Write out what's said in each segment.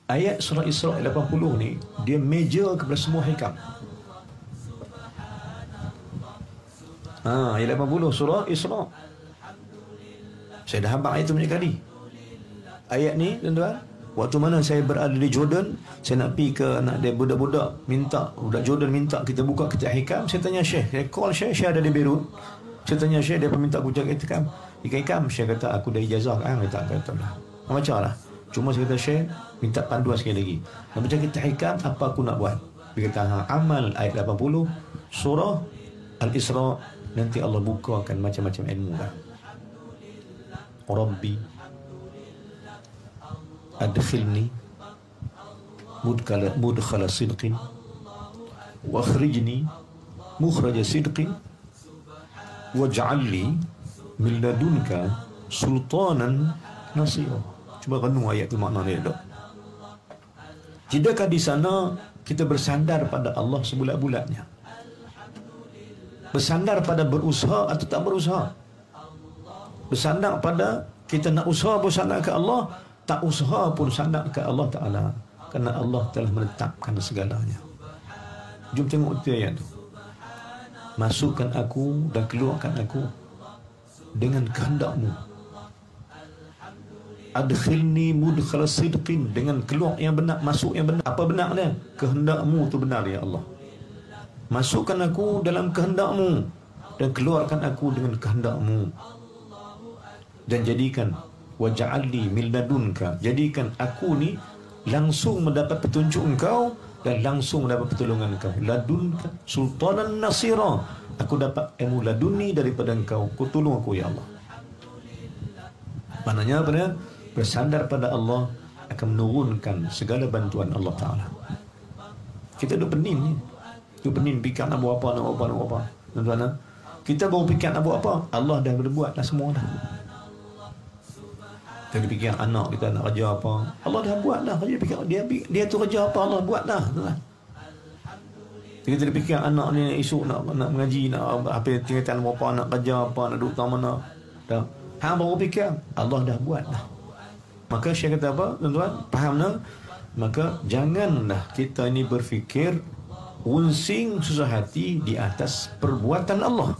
Ayat surah Isra 80 ni dia major kepada semua hikam. Ayat 80 surah Isra. Saya dah hafal ayat tu banyak kali. Ayat ni tuan-tuan, waktu mana saya berada di Jordan, saya nak pergi ke anak dia budak-budak, budak Jordan minta kita buka kitab hikam. Saya tanya Syekh, saya call Syekh ada di Beirut. Saya tanya Syekh, dia minta aku jaga hikam. Syekh kata aku dah ijazah kan. Kata lah macam lah. Cuma saya kata Syekh minta panduan sekali lagi. Nak baca kitab hikam, apa aku nak buat? Dia kata amal ayat 80 surah Al-Isra, nanti Allah bukakan macam-macam ilmu kan. Rabbi adkhilni mudkhala sidqin wa akhrijni mukhraja sidqin waj'alni min ladunka sultanan nasira. Cuba renung ayat tu makna dia dok. Tidakkah di sana kita bersandar pada Allah sebulat-bulatnya? Bersandar pada berusaha atau tak berusaha? Bersandar pada kita nak usaha pun sandar ke Allah, tak usaha pun sandar ke Allah Ta'ala, kerana Allah telah menetapkan segalanya. Jom tengok itu ayat tu. Masukkan aku dan keluarkan aku dengan kehendak-Mu. Adkhilni mudkhala sidqin, dengan keluar yang benar, masuk yang benar. Apa benar dia? Kehendak-Mu tu benar ya Allah. Masukkan aku dalam kehendak-Mu dan keluarkan aku dengan kehendak-Mu. Dan jadikan waj'alni min ladunka, jadikan aku ni langsung mendapat petunjuk Engkau dan langsung mendapat pertolongan Engkau. Ladunka sultanan nasira, aku dapat ilmu laduni daripada Engkau, kau tolong aku ya Allah. Maknanya apa dia? Bersandar pada Allah akan menurunkan segala bantuan Allah Ta'ala. Kita duk pening ni, duk pening fikir nak buat apa, nak buat apa. Tuan-tuan, kita baru fikir nak buat apa, Allah dah berbuat dah semua dah. Kita fikir anak kita nak kerja apa, Allah dah buat dah. Dia tu kerja apa, Allah buat dah. Tuan. Kita fikir anak ni esok nak mengaji, nak apa, tingkatan berapa, nak kerja apa, nak duduk mana dah. Hang baru fikir, Allah dah buat dah. Maka Syekh kata apa, tuan-tuan? Faham tak? Maka janganlah kita ini berfikir unsing susah hati di atas perbuatan Allah.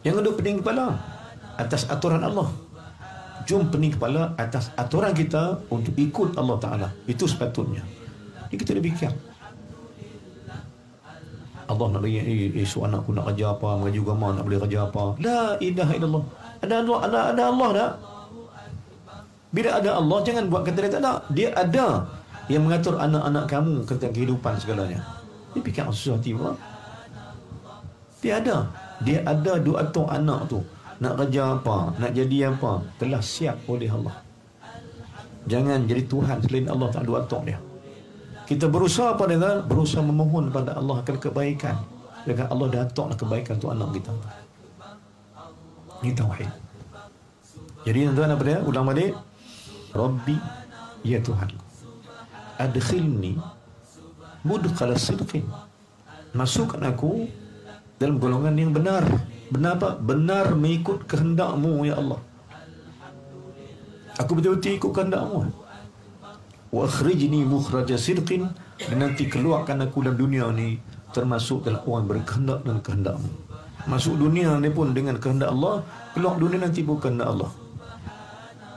Jangan duk pening kepala atas aturan Allah. Jom pening kepala atas aturan kita untuk ikut Allah Ta'ala. Itu sepatutnya. Jadi kita dah fikir, Allah nak bagi esok anakku nak kerja apa, mengaji agama nak boleh kerja apa. La ilaha illallah. Ada Allah tak? Bila ada Allah, jangan buat kata dia tak ada. Dia ada yang mengatur anak-anak kamu tentang kehidupan segalanya. Dia fikir susah hati pula. Dia ada. Dia ada dua atur anak tu. Nak kerja apa, nak jadi apa, telah siap oleh Allah. Jangan jadi Tuhan selain Allah, tak dua atur dia. Kita berusaha pada dia, berusaha memohon pada Allah akan kebaikan. Dengan Allah dah aturlah kebaikan tu anak kita. Ini tauhid. Jadi tuan-tuan apa dia? Ulang balik. Rabbi, ya Tuhan, adkhilni mudkhala sidqin, masukkan aku dalam golongan yang benar. Benar apa? Benar mengikut kehendak-Mu ya Allah. Aku betul-betul ikut kehendak-Mu. Wa akhrijni mukhraja sidqin, dan nanti keluarkan aku dalam dunia ni termasuk dalam orang berkehendak dan kehendak-Mu. Masuk dunia ni pun dengan kehendak Allah, keluar dunia nanti bukan kehendak Allah.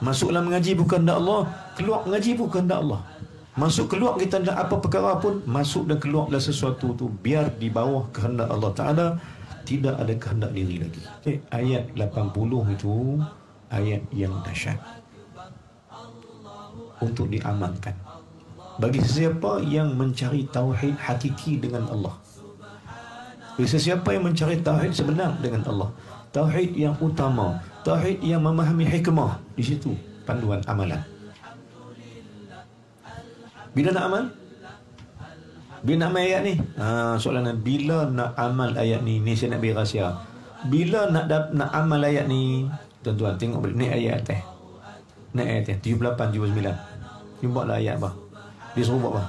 Masuklah mengaji bukan kehendak Allah, keluar mengaji bukan kehendak Allah. Masuk keluar kita dalam apa perkara pun, masuk dan keluar dalam sesuatu tu biar di bawah kehendak Allah Ta'ala, tidak ada kehendak diri lagi. Okay. Ayat 80 itu ayat yang dahsyat untuk diamalkan bagi sesiapa yang mencari tauhid hakiki dengan Allah, bagi sesiapa yang mencari tauhid sebenar dengan Allah, tauhid yang utama, tauhid yang memahami hikmah. Di situ panduan amalan. Bila nak amal? Bila nak amal ayat ni? Soalan bila nak amal ayat ni? Ni saya nak beri rahsia. Bila nak amal ayat ni? Tuan-tuan tengok balik ni ayat atas. Ni ayat atas 78 79. Ni buatlah ayat apa? Dia suruh buat apa?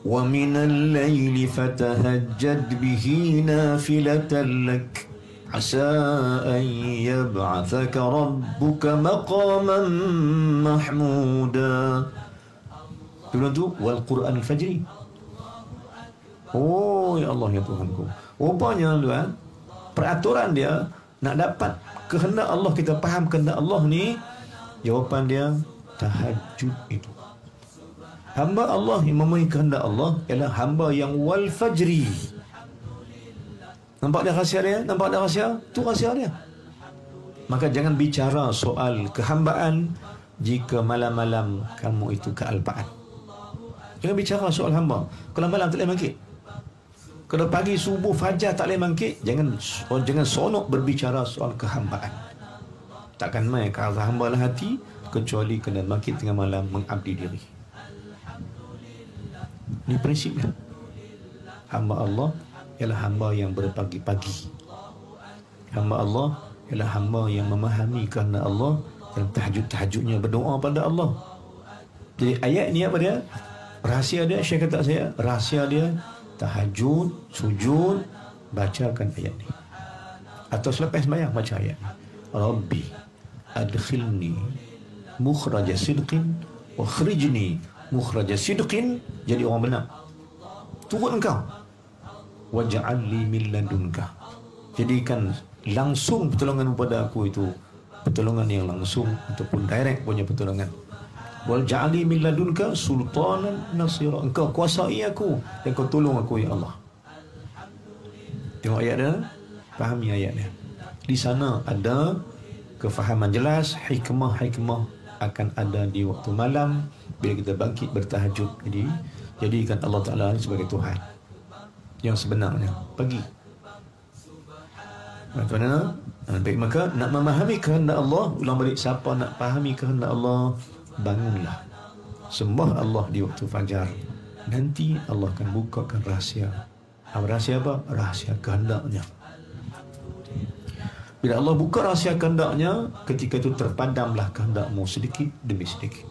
Wa minal laili fatahajjad bihi nafilatan lak asa an yab'athaka rabbuka maqaman mahmuda. Sebelum tu wal Quran al-fajri. Oh ya Allah ya Tuhanku. Rupanya tuan, peraturan dia nak dapat kehendak Allah, kita faham kehendak Allah ni, jawapan dia tahajud itu. Hamba Allah yang memenuhi kehendak Allah ialah hamba yang wal fajri. Nampak dia rahsia dia? Nampak dia rahsia? Tu rahsia dia. Maka jangan bicara soal kehambaan jika malam-malam kamu itu kealpaan. Jangan bicara soal hamba kalau malam tak boleh bangkit. Kalau pagi subuh fajar tak boleh bangkit, jangan sonok berbicara soal kehambaan. Takkan mai kalau hamba lah hati kecuali kena bangkit tengah malam mengabdi diri. Ini prinsipnya. Hamba Allah ialah hamba yang berpagi-pagi. Hamba Allah ialah hamba yang memahami kehendak Allah dan tahajud-tahajudnya berdoa pada Allah. Jadi ayat ni apa dia? Rahsia dia, Syekh kata saya, rahsia dia tahajud, sujud, bacakan ayat ni. Atau selepas sembahyang baca ayat ni. Rabbi adkhilni mukhraja sidqin wa khrijni mukhraja sidqin. Jadi orang benar. Turut engkau. Waj'al li min ladunka. Jadikan langsung pertolongan kepada aku itu pertolongan yang langsung ataupun direct punya pertolongan. Wal ja'ali min ladunka sultanan nasira. Engkau kuasai aku dan kau tolong aku ya Allah. Tengok ayat dia, fahami ayat dia. Di sana ada kefahaman jelas, hikmah-hikmah akan ada di waktu malam bila kita bangkit bertahajud. Jadi jadikan Allah Ta'ala sebagai Tuhan yang sebenarnya pagi. Bagaimana? Baik, maka nak memahami kehendak Allah, ulang balik, siapa nak fahami kehendak Allah, bangunlah sembah Allah di waktu fajar. Nanti Allah akan bukakan rahsia. Rahsia apa? Rahsia kehendaknya. Bila Allah buka rahsia kehendaknya, ketika itu terpadamlah kehendakmu sedikit demi sedikit.